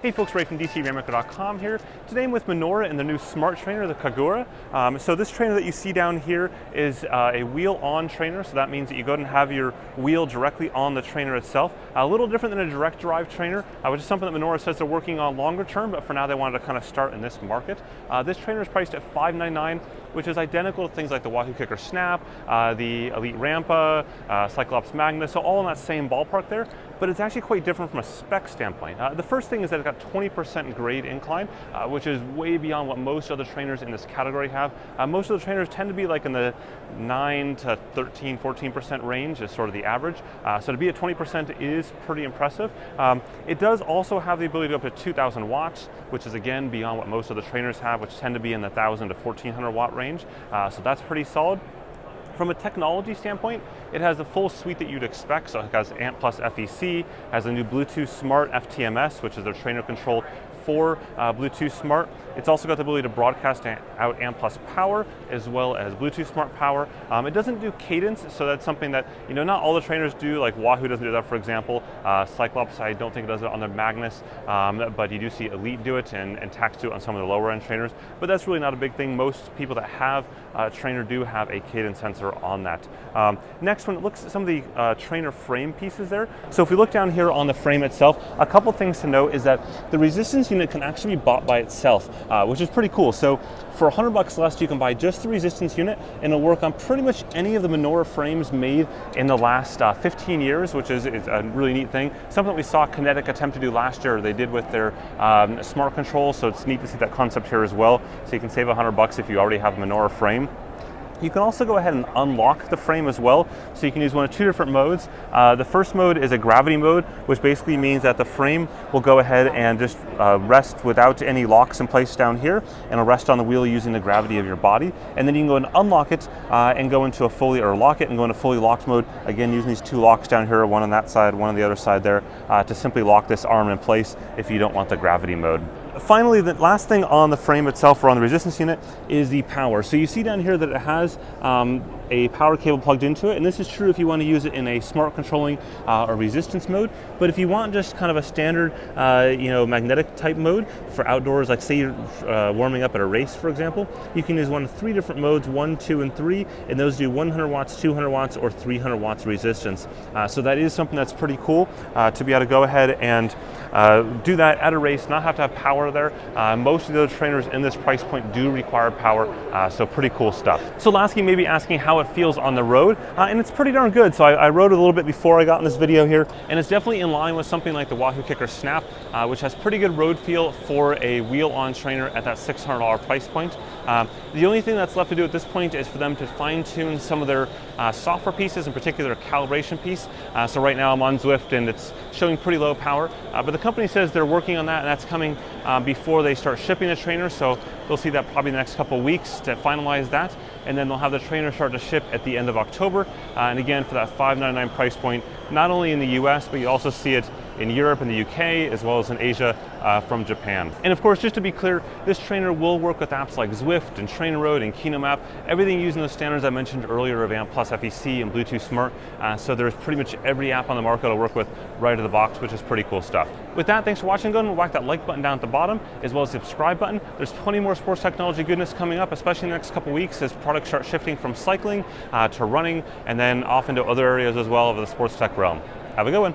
Hey folks, Ray from DCRainmaker.com here. Today I'm with Minoura and the new smart trainer, the Kagura. So this trainer that you see down here is a wheel-on trainer, so that means that you go ahead and have your wheel directly on the trainer itself. A little different than a direct drive trainer, which is something that Minoura says they're working on longer term, but for now they wanted to kind of start in this market. This trainer is priced at $599, which is identical to things like the Wahoo Kicker Snap, the Elite Rampa, Cyclops Magnus, so all in that same ballpark there, but it's actually quite different from a spec standpoint. The first thing is that it's got 20% grade incline, which is way beyond what most other trainers in this category have. Most of the trainers tend to be like in the 9 to 13, 14% range is sort of the average. So to be at 20% is pretty impressive. It does also have the ability to go up to 2,000 watts, which is again beyond what most of the trainers have, which tend to be in the 1,000 to 1,400 watt range. So that's pretty solid. From a technology standpoint, it has the full suite that you'd expect. So it has ANT+ FEC, has a new Bluetooth Smart FTMS, which is their trainer control for Bluetooth Smart. It's also got the ability to broadcast out ANT+ power as well as Bluetooth Smart power. It doesn't do cadence, so that's something that not all the trainers do. Like Wahoo doesn't do that, for example. Cyclops, I don't think it does it on their Magnus, but you do see Elite do it and Tax do it on some of the lower end trainers. But that's really not a big thing. Most people that have a trainer do have a cadence sensor on that. Next, when it looks at some of the trainer frame pieces there. So if we look down here on the frame itself, a couple things to note is that the resistance unit can actually be bought by itself, which is pretty cool. So for $100 less, you can buy just the resistance unit, and it'll work on pretty much any of the Minoura frames made in the last 15 years, which is a really neat thing. Something that we saw Kinetic attempt to do last year, they did with their smart control, so it's neat to see that concept here as well. So you can save $100 if you already have a Minoura frame. You can also go ahead and unlock the frame as well, so you can use one of two different modes. The first mode is a gravity mode, which basically means that the frame will go ahead and just rest without any locks in place down here, and it'll rest on the wheel using the gravity of your body. And then you can go and unlock it and go into a fully, or lock it and go into fully locked mode, again using these two locks down here, one on that side, one on the other side there, to simply lock this arm in place if you don't want the gravity mode. Finally, the last thing on the frame itself, or on the resistance unit, is the power. So you see down here that it has a power cable plugged into it, and this is true if you want to use it in a smart controlling or resistance mode. But if you want just kind of a standard magnetic type mode for outdoors, like say you're warming up at a race, for example, you can use one of three different modes, 1, 2, and 3, and those do 100 watts, 200 watts, or 300 watts resistance. So that is something that's pretty cool to be able to go ahead and do that at a race, not have to have power there. Most of the other trainers in this price point do require power, so pretty cool stuff. So lastly, maybe asking how it feels on the road, and it's pretty darn good. So I rode it a little bit before I got in this video here, and it's definitely in line with something like the Wahoo Kicker Snap, which has pretty good road feel for a wheel-on trainer at that $600 price point. The only thing that's left to do at this point is for them to fine-tune some of their software pieces, in particular a calibration piece. So right now I'm on Zwift and it's showing pretty low power, but the company says they're working on that, and that's coming before they start shipping the trainer, so they'll see that probably the next couple of weeks to finalize that, and then they'll have the trainer start to ship at the end of October. And again, for that $599 price point, not only in the US, but you also see it in Europe and the UK, as well as in Asia from Japan. And of course, just to be clear, this trainer will work with apps like Zwift and TrainerRoad and KinoMap, everything using the standards I mentioned earlier of ANT+ FEC and Bluetooth Smart. So there's pretty much every app on the market to work with right out of the box, which is pretty cool stuff. With that, thanks for watching. Go ahead and whack that like button down at the bottom, as well as the subscribe button. There's plenty more sports technology goodness coming up, especially in the next couple weeks as products start shifting from cycling to running, and then off into other areas as well of the sports tech realm. Have a good one.